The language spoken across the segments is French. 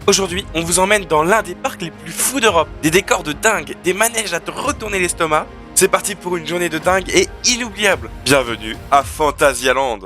Aujourd'hui, on vous emmène dans l'un des parcs les plus fous d'Europe. Des décors de dingue, des manèges à te retourner l'estomac. C'est parti pour une journée de dingue et inoubliable. Bienvenue à Phantasialand.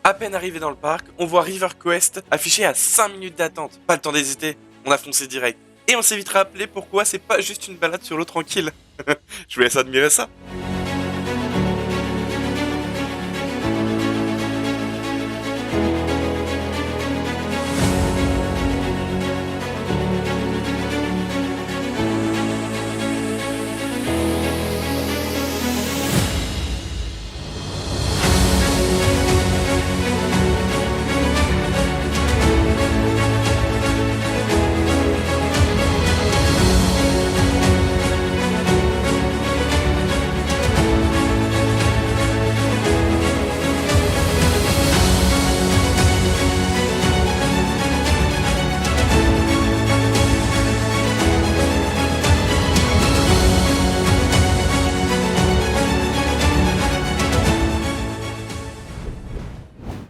À peine arrivé dans le parc, on voit River Quest affiché à 5 minutes d'attente. Pas le temps d'hésiter, on a foncé direct. Et on s'est vite rappelé pourquoi c'est pas juste une balade sur l'eau tranquille. Je vous laisse admirer ça.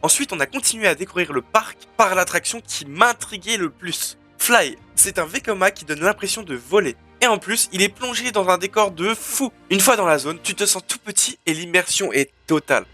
Ensuite, on a continué à découvrir le parc par l'attraction qui m'intriguait le plus. Fly, c'est un Vekoma qui donne l'impression de voler. Et en plus, il est plongé dans un décor de fou. Une fois dans la zone, tu te sens tout petit et l'immersion est totale.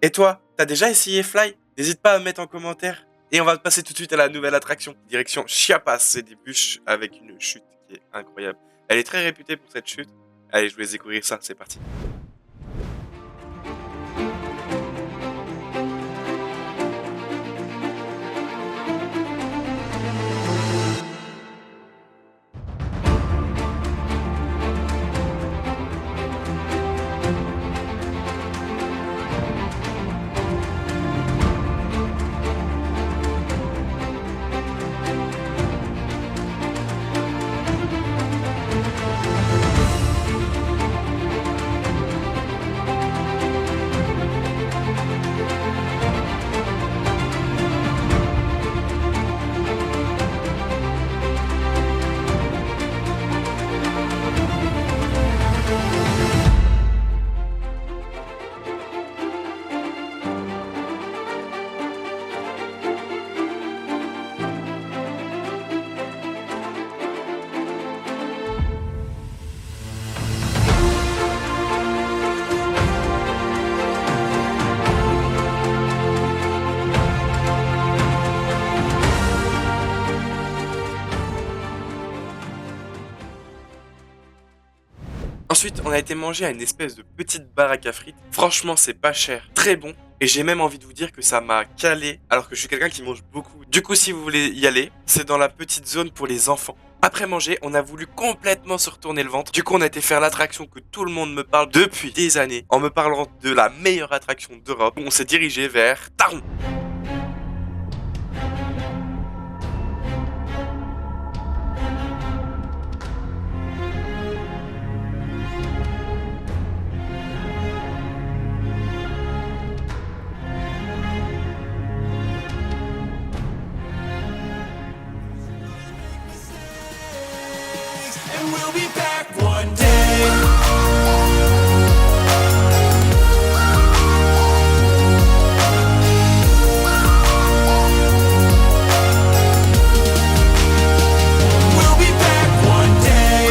Et toi, t'as déjà essayé Fly? N'hésite pas à me mettre en commentaire. Et on va passer tout de suite à la nouvelle attraction. Direction Chiapas, c'est des bûches avec une chute qui est incroyable. Elle est très réputée pour cette chute. Allez, je vous laisse découvrir ça, c'est parti. Ensuite, on a été manger à une espèce de petite baraque à frites. Franchement, c'est pas cher, très bon. Et j'ai même envie de vous dire que ça m'a calé, alors que je suis quelqu'un qui mange beaucoup. Du coup, si vous voulez y aller, c'est dans la petite zone pour les enfants. Après manger, on a voulu complètement se retourner le ventre. Du coup, on a été faire l'attraction que tout le monde me parle depuis des années, en me parlant de la meilleure attraction d'Europe. On s'est dirigé vers Taron. And we'll be back one day. We'll be back one day.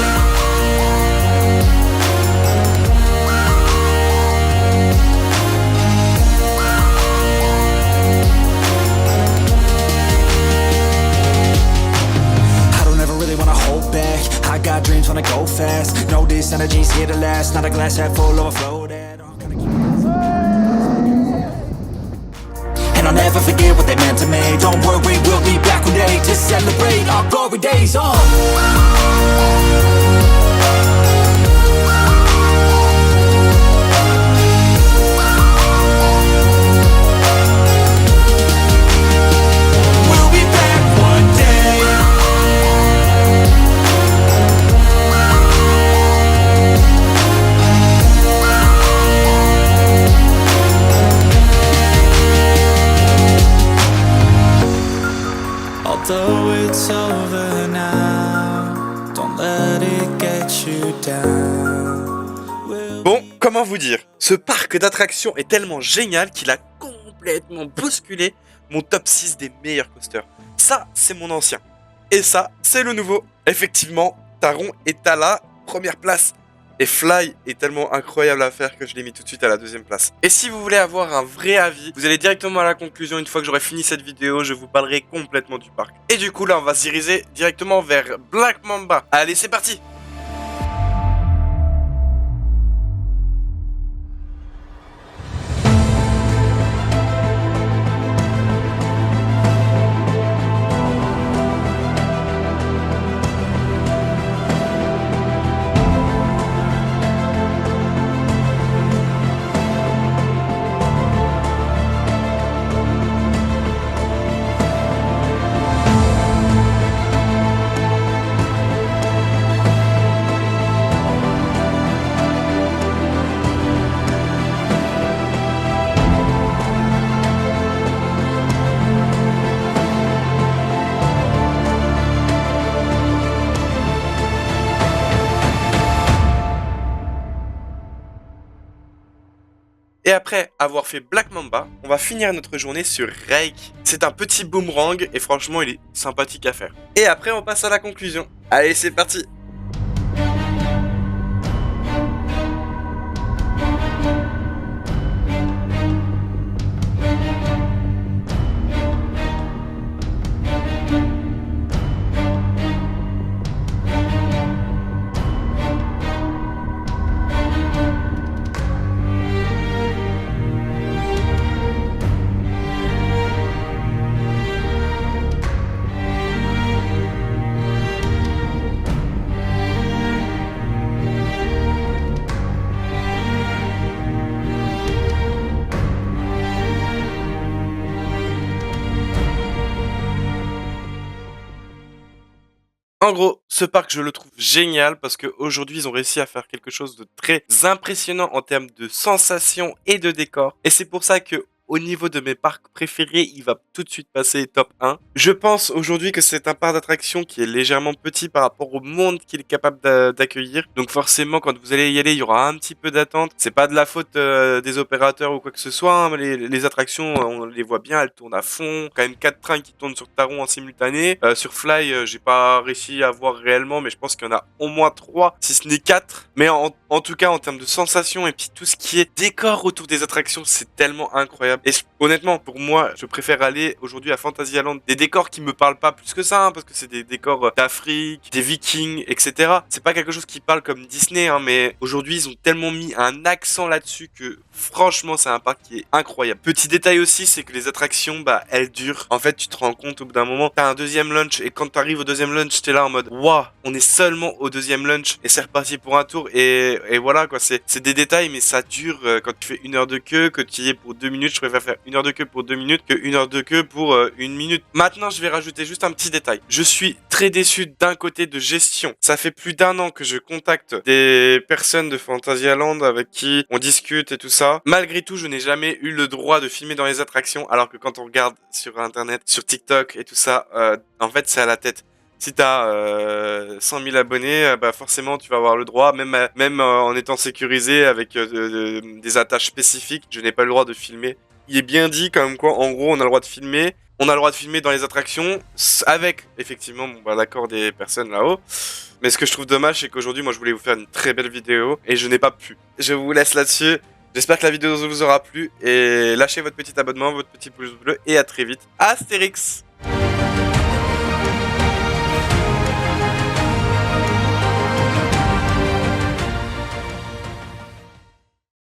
I don't ever really wanna hold back. I got dreams, wanna go fast. Know this energy's here to last. Not a glass half full, overflow that. All gonna keep and I'll never forget what they meant to me. Don't worry, we'll be back one day to celebrate our glory days. We'll be back one day. Although it's over now, don't let it get you down. Bon, comment vous dire? Ce parc d'attractions est tellement génial qu'il a complètement bousculé mon top 6 des meilleurs coasters. Ça, c'est mon ancien. Et ça, c'est le nouveau. Effectivement, Taron est à la première place. Et Fly est tellement incroyable à faire que je l'ai mis tout de suite à la deuxième place. Et si vous voulez avoir un vrai avis, vous allez directement à la conclusion. Une fois que j'aurai fini cette vidéo, je vous parlerai complètement du parc. Et du coup, là, on va se diriger directement vers Black Mamba. Allez, c'est parti! Et après avoir fait Black Mamba, on va finir notre journée sur Rake. C'est un petit boomerang et franchement il est sympathique à faire. Et après on passe à la conclusion. Allez, c'est parti! En gros, ce parc, je le trouve génial parce qu'aujourd'hui, ils ont réussi à faire quelque chose de très impressionnant en termes de sensations et de décors. Et c'est pour ça que, au niveau de mes parcs préférés, il va tout de suite passer top 1. Je pense aujourd'hui que c'est un parc d'attractions qui est légèrement petit par rapport au monde qu'il est capable d'accueillir. Donc forcément, quand vous allez y aller, il y aura un petit peu d'attente. C'est pas de la faute des opérateurs ou quoi que ce soit, hein. Les attractions, on les voit bien, elles tournent à fond. Quand même 4 trains qui tournent sur Taron en simultané. Sur Fly, j'ai pas réussi à voir réellement, mais je pense qu'il y en a au moins 3, si ce n'est 4. Mais en tout cas, en termes de sensations et puis tout ce qui est décor autour des attractions, c'est tellement incroyable. incroyable. Et honnêtement, pour moi, je préfère aller aujourd'hui à Fantasyland. Des décors qui me parlent pas plus que ça, hein, parce que c'est des décors d'Afrique, des Vikings, etc. C'est pas quelque chose qui parle comme Disney, hein, mais aujourd'hui, ils ont tellement mis un accent là-dessus que franchement, c'est un parc qui est incroyable. Petit détail aussi, c'est que les attractions, bah, elles durent. En fait, tu te rends compte au bout d'un moment, t'as un deuxième lunch, et quand t'arrives au deuxième lunch, t'es là en mode, waouh, on est seulement au deuxième lunch, et c'est reparti pour un tour, et voilà, quoi, c'est des détails, mais ça dure quand tu fais 1 heure de queue, que tu y es pour 2 minutes, je préfère faire 1 heure de queue pour 2 minutes que 1 heure de queue pour 1 minute. Maintenant, je vais rajouter juste un petit détail. Je suis très déçu d'un côté de gestion. Ça fait plus d'1 an que je contacte des personnes de Fantasyland avec qui on discute et tout ça. Malgré tout, je n'ai jamais eu le droit de filmer dans les attractions, alors que quand on regarde sur internet, sur TikTok et tout ça, en fait, c'est à la tête. Si t'as 100 000 abonnés, bah forcément tu vas avoir le droit, même en étant sécurisé avec des attaches spécifiques, je n'ai pas le droit de filmer. Il est bien dit comme quoi, en gros, on a le droit de filmer. On a le droit de filmer dans les attractions avec, effectivement, bon, bah, l'accord des personnes là-haut. Mais ce que je trouve dommage, c'est qu'aujourd'hui, moi, je voulais vous faire une très belle vidéo et je n'ai pas pu. Je vous laisse là-dessus. J'espère que la vidéo vous aura plu et lâchez votre petit abonnement, votre petit pouce bleu et à très vite. Astérix!